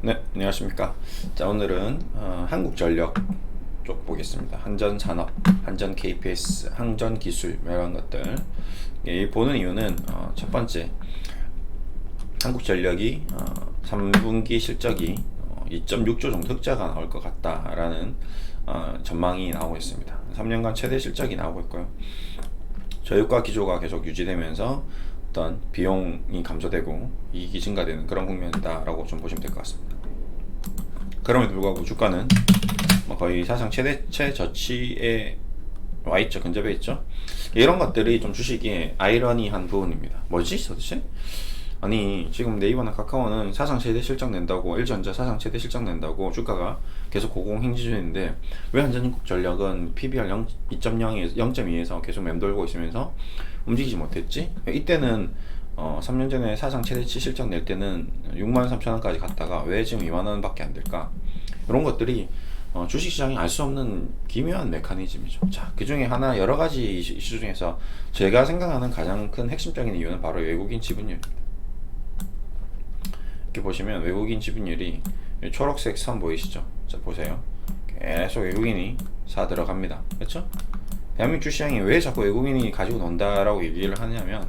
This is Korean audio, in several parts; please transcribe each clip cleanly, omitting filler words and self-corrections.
네, 안녕하십니까. 자, 오늘은 한국전력 쪽 보겠습니다. 한전산업, 한전 KPS, 항전기술 이런 것들. 이 보는 이유는 첫 번째, 한국전력이 3분기 실적이 2.6조 정도 흑자가 나올 것 같다라는 전망이 나오고 있습니다. 3년간 최대 실적이 나오고 있고요. 저유가 기조가 계속 유지되면서 어떤 비용이 감소되고 이익이 증가되는 그런 국면이다라고 좀 보시면 될 것 같습니다. 그럼에도 불구하고 주가는 거의 사상 최저치에 와 있죠. 근접해 있죠. 이런 것들이 좀 주식이 아이러니한 부분입니다. 뭐지 도대체? 아니 지금 네이버나 카카오는 사상 최대 실적 낸다고, LG전자 사상 최대 실적 낸다고 주가가 계속 고공행진 중인데 왜 한전전력은 PBR 0.2에서 계속 맴돌고 있으면서 움직이지 못했지? 이때는 3년 전에 사상 최대치 실적 낼 때는 63,000원까지 갔다가 왜 지금 2만원 밖에 안 될까? 이런 것들이 주식시장이 알 수 없는 기묘한 메커니즘이죠. 자, 그 중에 하나, 여러 가지 이슈 중에서 제가 생각하는 가장 큰 핵심적인 이유는 바로 외국인 지분율입니다. 이렇게 보시면 외국인 지분율이 초록색 선 보이시죠? 자, 보세요. 계속 외국인이 사 들어갑니다. 그렇죠? 대한민국 주시장이 왜 자꾸 외국인이 가지고 논다라고 얘기를 하냐면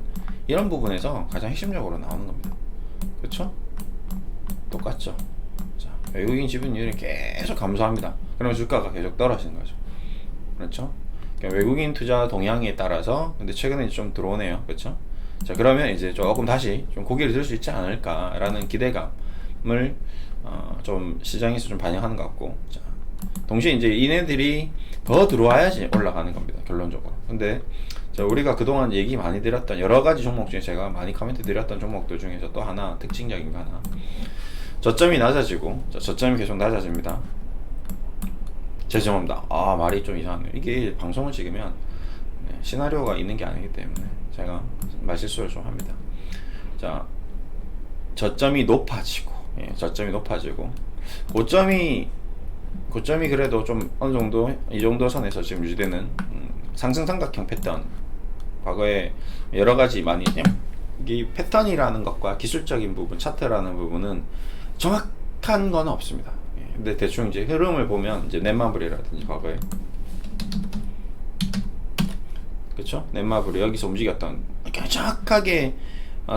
이런 부분에서 가장 핵심적으로 나오는 겁니다. 그렇죠? 똑같죠? 자, 외국인 지분율이 계속 감소합니다. 그러면 주가가 계속 떨어지는 거죠. 그렇죠? 그러니까 외국인 투자 동향에 따라서 근데 최근에 좀 들어오네요. 그렇죠? 자, 그러면 이제 조금 다시 좀 고개를 들 수 있지 않을까라는 기대감을 좀 시장에서 좀 반영하는 것 같고, 자, 동시에 이제 이네들이 더 들어와야지 올라가는 겁니다. 결론적으로. 근데 우리가 그동안 얘기 많이 드렸던 여러 가지 종목 중에 제가 많이 코멘트 드렸던 종목들 중에서 또 하나 특징적인 거 하나, 저점이 낮아지고, 자, 저점이 계속 낮아집니다. 죄송합니다. 말이 좀 이상하네요. 이게 방송을 찍으면 시나리오가 있는 게 아니기 때문에 제가 말실수를 좀 합니다. 자, 저점이 높아지고, 저점이 높아지고, 고점이 그래도 좀 어느 정도 이 정도 선에서 지금 유지되는 상승 삼각형 패턴. 과거에 여러 가지 많이 이 패턴이라는 것과 기술적인 부분, 차트라는 부분은 정확한 건 없습니다. 근데 대충 이제 흐름을 보면 이제 넷마블이라든지 과거에, 그렇죠? 넷마블이 여기서 움직였던 정확하게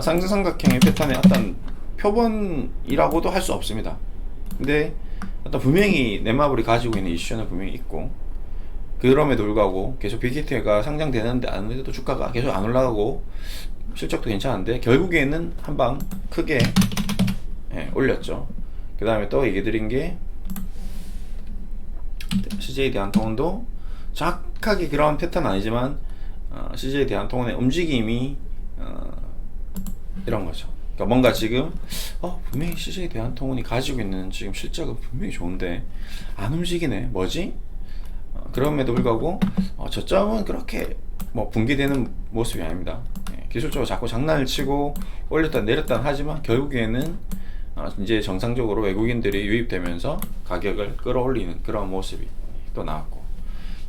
상승 삼각형의 패턴의 어떤 표본이라고도 할 수 없습니다. 근데 어떤 분명히 넷마블이 가지고 있는 이슈는 분명히 있고, 그럼에도 불구하고 계속 빅히트가 상장되는데 안 되도 주가가 계속 안 올라가고 실적도 괜찮은데 결국에는 한방 크게 올렸죠. 그 다음에 또 얘기 드린 게 CJ 대한통운도 정확하게 그런 패턴 아니지만 CJ 대한통운의 움직임이 이런 거죠. 그러니까 뭔가 지금 분명히 CJ 대한통운이 가지고 있는 지금 실적은 분명히 좋은데 안 움직이네. 뭐지? 그럼에도 불구하고 저점은 그렇게 붕괴되는 모습이 아닙니다. 기술적으로 자꾸 장난을 치고 올렸다 내렸다 하지만 결국에는 이제 정상적으로 외국인들이 유입되면서 가격을 끌어올리는 그런 모습이 또 나왔고,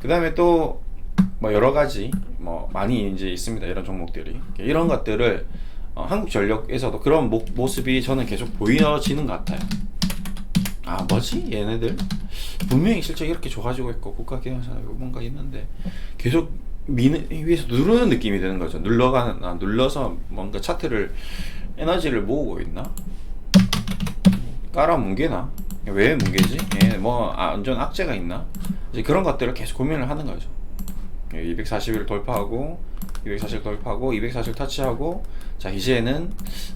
그 다음에 또 여러 가지 많이 이제 있습니다. 이런 종목들이, 이런 것들을 한국전력에서도 그런 모습이 저는 계속 보여지는 것 같아요. 뭐지? 얘네들 분명히 실적이 이렇게 좋아지고 있고 국가기관사 뭔가 있는데 계속 위에서 누르는 느낌이 드는 거죠. 눌러서 뭔가 차트를 에너지를 모으고 있나? 깔아 뭉개나? 왜 뭉개지? 완전 악재가 있나? 이제 그런 것들을 계속 고민을 하는 거죠. 240일 돌파하고 240 돌파하고 240 터치하고, 자, 이제는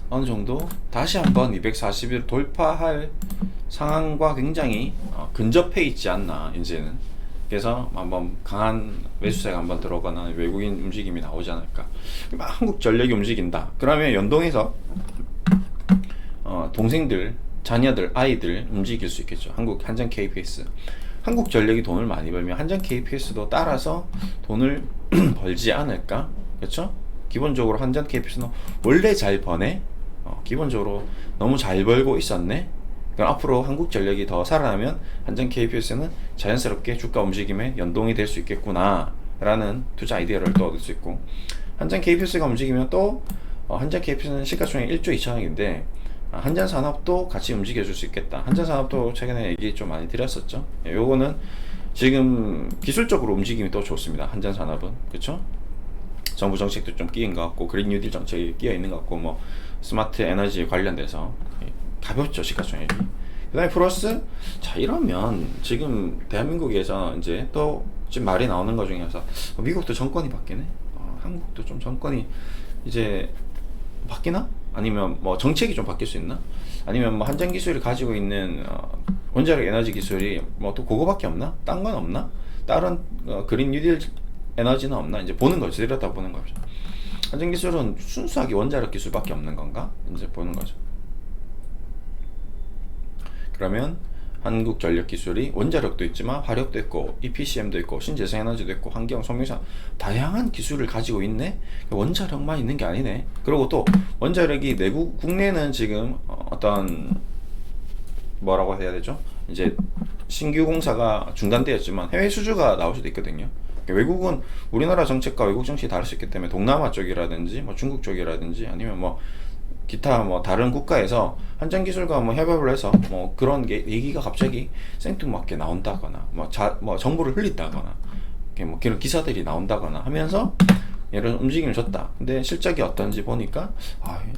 어느 정도 다시 한번 240일 돌파할 상황과 굉장히 근접해 있지 않나 이제는. 그래서 한번 강한 매수세가 한번 들어오거나 외국인 움직임이 나오지 않을까. 한국전력이 움직인다 그러면 연동해서 동생들, 자녀들, 아이들 움직일 수 있겠죠. 한전 KPS, 한국전력이 돈을 많이 벌면 한전 KPS도 따라서 돈을 벌지 않을까? 그렇죠? 기본적으로 한전 KPS는 원래 잘 버네. 기본적으로 너무 잘 벌고 있었네. 그럼 앞으로 한국전력이 더 살아나면 한전 KPS는 자연스럽게 주가 움직임에 연동이 될 수 있겠구나 라는 투자 아이디어를 또 얻을 수 있고, 한전 KPS가 움직이면 또 한전 KPS는 시가총액 1조 2천억인데 한전산업도 같이 움직여줄 수 있겠다. 한전산업도 최근에 얘기 좀 많이 드렸었죠. 요거는 지금 기술적으로 움직임이 또 좋습니다. 한전산업은. 그쵸? 정부 정책도 좀 끼인 것 같고, 그린 뉴딜 정책이 끼어 있는 것 같고, 뭐 스마트 에너지 관련돼서 가볍죠, 시가총액이. 그다음에 플러스, 자, 이러면 지금 대한민국에서 이제 또 지금 말이 나오는 것 중에서 미국도 정권이 바뀌네, 한국도 좀 정권이 이제 바뀌나? 아니면 뭐 정책이 좀 바뀔 수 있나? 아니면 뭐 한전 기술이 가지고 있는 원자력 에너지 기술이 뭐 또 그거밖에 없나? 딴 건 없나? 다른 그린 뉴딜 에너지는 없나? 이제 보는 거죠. 들여다 보는 거죠. 한전 기술은 순수하게 원자력 기술밖에 없는 건가? 이제 보는 거죠. 그러면 한국전력기술이 원자력도 있지만 화력도 있고 EPCM도 있고 신재생에너지도 있고 환경, 송유산 다양한 기술을 가지고 있네. 원자력만 있는 게 아니네. 그리고 또 원자력이 내국 국내는 지금 어떤 뭐라고 해야 되죠? 이제 신규 공사가 중단되었지만 해외 수주가 나올 수도 있거든요. 외국은 우리나라 정책과 외국 정책이 다를 수 있기 때문에 동남아 쪽이라든지 뭐 중국 쪽이라든지 아니면 뭐 기타 뭐 다른 국가에서 한전 기술과 뭐 협업을 해서 뭐 그런 게 얘기가 갑자기 생뚱맞게 나온다거나 뭐 정보를 흘린다거나 뭐 그런 기사들이 나온다거나 하면서 이런 움직임을 줬다. 근데 실적이 어떤지 보니까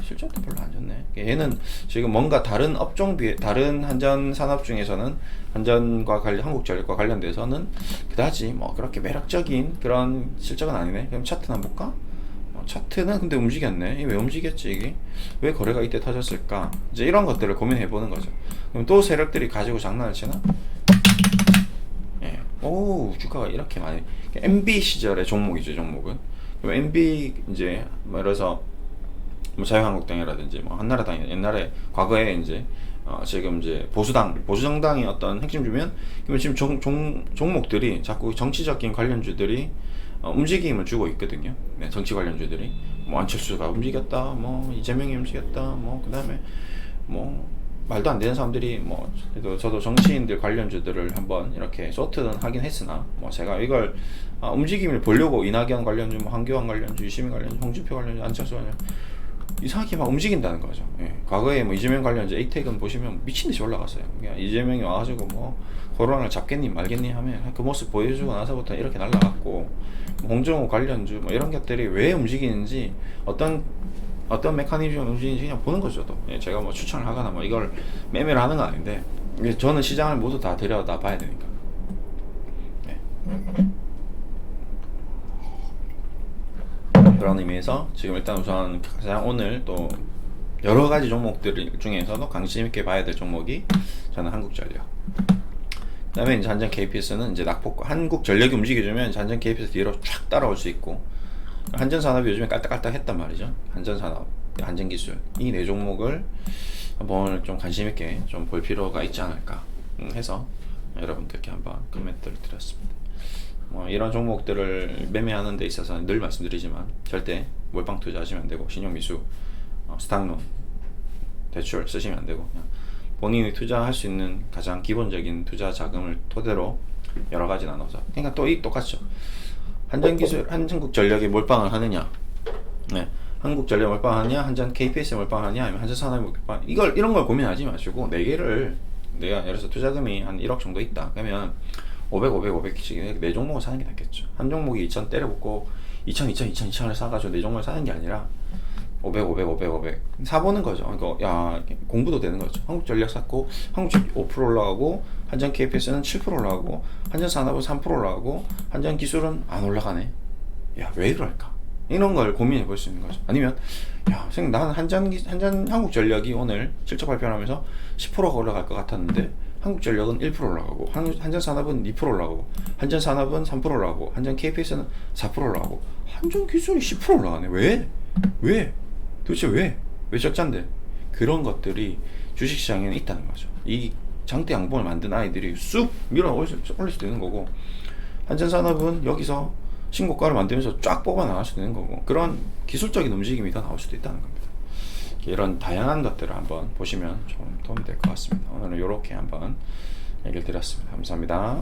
실적도 별로 안 좋네. 얘는 지금 뭔가 다른 업종 다른 한전 산업 중에서는 한전과 한국전력과 관련돼서는 그다지 뭐 그렇게 매력적인 그런 실적은 아니네. 그럼 차트 한번 볼까? 차트는 근데 움직였네. 왜 움직였지 이게? 왜 거래가 이때 터졌을까? 이제 이런 것들을 고민해 보는 거죠. 그럼 또 세력들이 가지고 장난을 치나? 예. 오, 주가가 이렇게 많이. MB 시절의 종목이죠, 종목은. 그럼 MB 이제 말해서 뭐 자유한국당이라든지 뭐 한나라당이 옛날에 과거에 이제 지금 이제 보수정당이 어떤 핵심 주면 그러면 지금 종목들이 자꾸 정치적인 관련주들이 움직임을 주고 있거든요. 네, 정치 관련주들이 뭐 안철수가 움직였다, 뭐 이재명이 움직였다, 뭐 그다음에 뭐 말도 안 되는 사람들이 뭐 그래도 저도 정치인들 관련주들을 한번 이렇게 소트는 하긴 했으나 뭐 제가 이걸 움직임을 보려고 이낙연 관련주, 뭐 한교안 관련주, 유시민 관련주, 홍준표 관련주, 안철수 관련주 이상하게 막 움직인다는 거죠. 예. 과거에 뭐 이재명 관련주 에이텍은 보시면 미친 듯이 올라갔어요. 그러니까 이재명이 와가지고 뭐 코로나를 잡겠니 말겠니 하면 그 모습 보여주고 나서부터 이렇게 날라갔고, 홍정호 관련주 뭐 이런 것들이 왜 움직이는지 어떤 메커니즘으로 움직이는지 그냥 보는 거죠. 또 예, 제가 뭐 추천을 하거나 뭐 이걸 매매를 하는 건 아닌데 저는 시장을 모두 다 들여다 봐야 되니까. 예. 그런 의미에서 지금 일단 우선 가장 오늘 또 여러 가지 종목들 중에서도 관심 있게 봐야 될 종목이 저는 한국전력. 그다음에 이제 한전 KPS는 이제 낙폭, 한국전력이 움직여주면 한전 KPS 뒤로 쫙 따라올 수 있고, 한전산업이 요즘에 깔딱깔딱했단 말이죠. 한전산업, 한전기술 이 네 종목을 한번 좀 관심 있게 좀 볼 필요가 있지 않을까 해서 여러분들께 한번 코멘트를 드렸습니다. 뭐 이런 종목들을 매매하는 데 있어서 늘 말씀드리지만 절대 몰빵 투자하시면 안 되고 신용미수, 스탁론, 대출 쓰시면 안 되고 그냥 본인이 투자할 수 있는 가장 기본적인 투자 자금을 토대로 여러 가지 나눠서, 그러니까 또 똑같죠. 한전기술, 한국전력에 몰빵을 하느냐, 네, 한국전력 몰빵하냐, 한전 KPS에 몰빵하냐, 아니면 한전산업에 몰빵, 이런 걸 고민하지 마시고 네 개를 내가 예를 들어서 투자금이 한 1억 정도 있다 그러면 500, 500씩 네 종목을 사는 게 낫겠죠. 한 종목이 2,000 때려붙고 2,000을 사가지고 네 종목을 사는 게 아니라 500 사보는 거죠. 그러니까 공부도 되는 거죠. 한국전력 샀고 한국전력 5% 올라가고 한전 KPS는 7% 올라가고 한전산업은 3% 올라가고 한전기술은 안 올라가네. 왜 그럴까? 이런 걸 고민해 볼 수 있는 거죠. 아니면 나는 한국전력이 오늘 실적 발표를 하면서 10%가 올라갈 것 같았는데 한국전력은 1% 올라가고 한전산업은 2% 올라가고 한전산업은 3% 올라가고 한전 KPS는 4% 올라가고 한전기술이 10% 올라가네. 왜? 도대체 왜 적자인데? 그런 것들이 주식시장에는 있다는 거죠. 이 장대 양봉을 만든 아이들이 쑥 밀어 올릴 수도 있는 거고, 한전산업은 여기서 신고가를 만들면서 쫙 뽑아 나갈 수도 있는 거고, 그런 기술적인 움직임이 더 나올 수도 있다는 겁니다. 이런 다양한 것들을 한번 보시면 좀 도움이 될 것 같습니다. 오늘은 이렇게 한번 얘기를 드렸습니다. 감사합니다.